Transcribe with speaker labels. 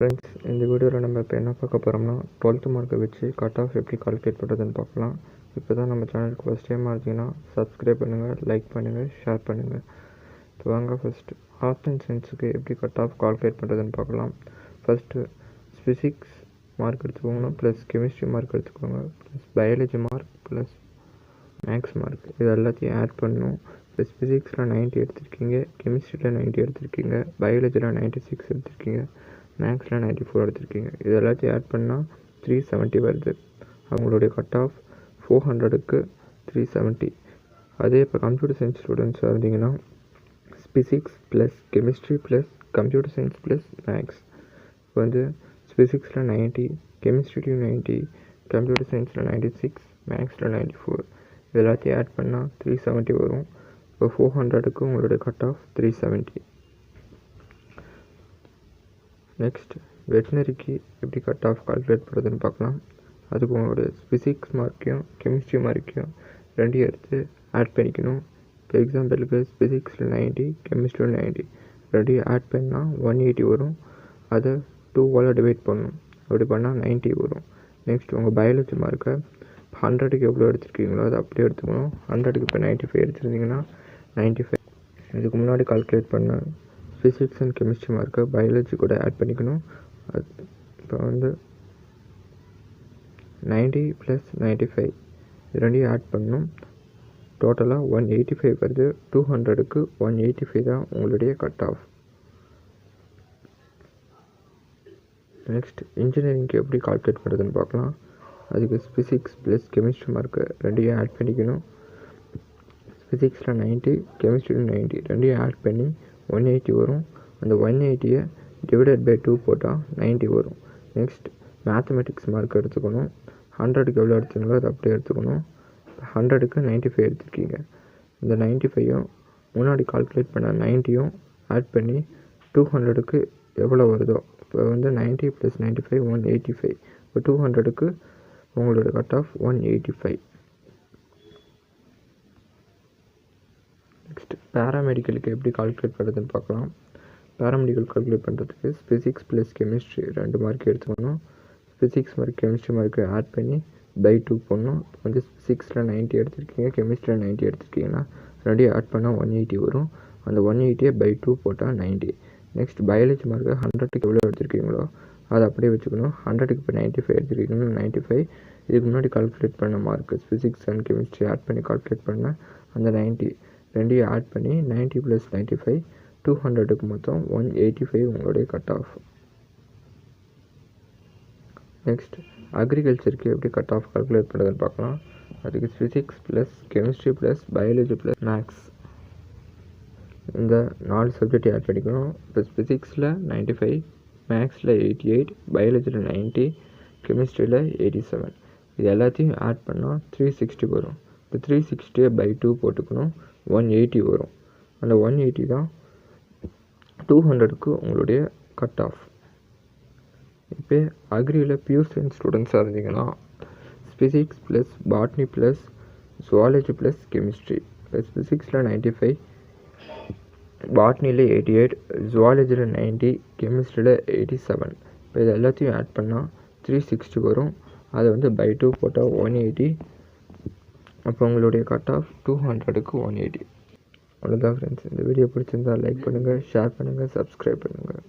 Speaker 1: Friends, இந்த வீடியோவில் நம்ம இப்போ என்ன பார்க்க போகிறோம்னா 12th மார்க்கை வச்சு கட் ஆஃப் எப்படி கால்குலேட் பண்ணுறதுன்னு பார்க்கலாம். இப்போ தான் நம்ம சேனலுக்கு ஃபஸ்ட் டைமாக இருந்தீங்கன்னா சப்ஸ்கிரைப் பண்ணுங்கள், லைக் பண்ணுங்கள், ஷேர் பண்ணுங்கள். இப்போ வாங்க ஃபஸ்ட்டு ஆர்ட்ஸ் அண்ட் சயின்ஸுக்கு எப்படி கட் ஆஃப் கால்குலேட் பண்ணுறதுன்னு பார்க்கலாம். ஃபஸ்ட்டு ஃபிசிக்ஸ் மார்க் எடுத்துக்கோங்க, ப்ளஸ் கெமிஸ்ட்ரி மார்க் எடுத்துக்கோங்க, plus biology mark, plus maths mark. இது எல்லாத்தையும் ஆட் பண்ணணும். ப்ளஸ் ஃபிசிக்ஸில் 90 எடுத்திருக்கீங்க, கெமிஸ்ட்ரியில் 90 எடுத்திருக்கீங்க, பயாலஜியில் 96 எடுத்திருக்கீங்க, மேக்ஸில் 94 எடுத்திருக்கீங்க. இது எல்லாத்தையும் ஆட் பண்ணால் 370 வருது. அவங்களுடைய கட் ஆஃப் 400க்கு 370. அதே இப்போ கம்ப்யூட்டர் சயின்ஸ் ஸ்டூடெண்ட்ஸாக இருந்தீங்கன்னா physics plus chemistry plus computer science plus maths. இப்போ வந்து ஃபிசிக்ஸில் 90, கெமிஸ்ட்ரிலையும் 90, கம்ப்யூட்டர் சயின்ஸில் 96, மேக்ஸில் 94. இது எல்லாத்தையும் ஆட் பண்ணால் 370 வரும். இப்போ 400க்கு உங்களுடைய கட் ஆஃப் 370. நெக்ஸ்ட் வெட்டினரிக்கு எப்படி கட் ஆஃப் கால்குலேட் பண்ணுறதுன்னு பார்க்கலாம். அதுக்கு உங்களுடைய ஃபிசிக்ஸ் மார்க்கையும் கெமிஸ்ட்ரி மார்க்கையும் ரெண்டையும் எடுத்து ஆட் பண்ணிக்கணும். இப்போ எக்ஸாம்பிளுக்கு ஃபிசிக்ஸில் 90, கெமிஸ்ட்ரியில் 90 ரெண்டையும் ஆட் பண்ணால் 180 வரும். அதை 2ஆல் டிவைட் பண்ணணும். அப்படி பண்ணால் 90 வரும். நெக்ஸ்ட் உங்கள் பயாலஜி மார்க்கை 100க்கு எவ்வளோ எடுத்துருக்கீங்களோ அதை அப்படியே எடுத்துக்கணும். 100க்கு இப்போ 95 எடுத்துருந்தீங்கன்னா 95. இதுக்கு முன்னாடி கால்குலேட் பண்ண ஃபிசிக்ஸ் அண்ட் கெமிஸ்ட்ரி மார்க்கை பயாலஜி கூட ஆட் பண்ணிக்கணும். இப்போ வந்து 90 ப்ளஸ் 95 இது ரெண்டையும் ஆட் பண்ணணும். டோட்டலாக 185 வருது. 200க்கு 185 தான் உங்களுடைய கட் ஆஃப். நெக்ஸ்ட் இன்ஜினியரிங்க்கு எப்படி கால்குலேட் பண்ணுறதுன்னு பார்க்கலாம். அதுக்கு ஃபிசிக்ஸ் ப்ளஸ் கெமிஸ்ட்ரி மார்க்கு ரெண்டையும் ஆட் பண்ணிக்கணும். ஃபிசிக்ஸில் 90, கெமிஸ்ட்ரியில் 90 ரெண்டையும் ஆட் பண்ணி 180 வரும். அந்த 180யை டிவைடட் பை 2 போட்டால் 90 வரும். நெக்ஸ்ட் மேத்தமெட்டிக்ஸ் மார்க் எடுத்துக்கணும். 100க்கு எவ்வளோ எடுத்துங்களோ அதை அப்படியே எடுத்துக்கணும். 100க்கு 95 எடுத்துருக்கீங்க. இந்த 95யும் முன்னாடி கால்குலேட் பண்ண 90யும் ஆட் பண்ணி 200க்கு எவ்வளோ வருதோ, இப்போ வந்து 90 ப்ளஸ் 95 185. இப்போ 200க்கு உங்களோட கட் ஆஃப் 185. நெக்ஸ்ட் பேராமெடிக்கலுக்கு எப்படி கால்குலேட் பண்ணுறதுன்னு பார்க்கலாம். பேராமெடிக்கல் கால்குலேட் பண்ணுறதுக்கு ஃபிசிக்ஸ் ப்ளஸ் கெமிஸ்ட்ரி 2 மார்க் எடுத்துக்கணும். Physics mark chemistry mark add பண்ணி பை 2 பண்ணணும். இப்போ வந்து ஃபிசிக்ஸில் 90 எடுத்திருக்கீங்க, கெமிஸ்ட்ரியில் 90 எடுத்திருக்கீங்கன்னா ரெண்டையும் ஆட் பண்ணால் 180 வரும். அந்த 180யை பை 2 போட்டால் 90. நெக்ஸ்ட் பயாலஜி மார்க்கு 100க்கு எவ்வளோ எடுத்திருக்கீங்களோ அதை அப்படியே வச்சுக்கணும். 100க்கு இப்போ 95 எடுத்துருக்கீங்கன்னா 95. இதுக்கு முன்னாடி கால்குலேட் பண்ண mark physics and chemistry add பண்ணி கால்குலேட் பண்ண அந்த 90 ரெண்டையும் ஆட் பண்ணி 90 ப்ளஸ் 95 200க்கு மொத்தம் 185 உங்களுடைய கட் ஆஃப். நெக்ஸ்ட் அக்ரிகல்ச்சருக்கு எப்படி கட் ஆஃப் கால்குலேட் பண்ணுறதுன்னு பார்க்கலாம். அதுக்கு physics plus chemistry plus biology plus maths இந்த 4 சப்ஜெக்ட் ஆட் பண்ணிக்கணும். ப்ளஸ் ஃபிசிக்ஸில் 95, மேக்ஸில் 88, பயாலஜியில் 90, கெமிஸ்ட்ரியில் 87. இது எல்லாத்தையும் ஆட் பண்ணால் 360 வரும். இப்போ 360 பை 2 போட்டுக்கணும். 180 வரும். அந்த 180 தான் 200க்கு உங்களுடைய கட் ஆஃப். இப்போ அக்ரியில் பியூர் சயின்ஸ் ஸ்டூடெண்ட்ஸாக இருந்தீங்கன்னா physics plus botany plus zoology plus chemistry plus ஃபிசிக்ஸில் 95, பாட்னியில் 88, ஜுவாலஜியில் 90, கெமிஸ்ட்ரியில் 87. இப்போ இது எல்லாத்தையும் ஆட் பண்ணால் 360 வரும். அதை வந்து பை 2 போட்டால் 180. அப்போ உங்களுடைய கட் ஆஃப் 200க்கு 180. அவ்வளோதான் ஃப்ரெண்ட்ஸ். இந்த வீடியோ பிடிச்சிருந்தால் லைக் பண்ணுங்கள், ஷேர் பண்ணுங்கள், சப்ஸ்கிரைப் பண்ணுங்கள்.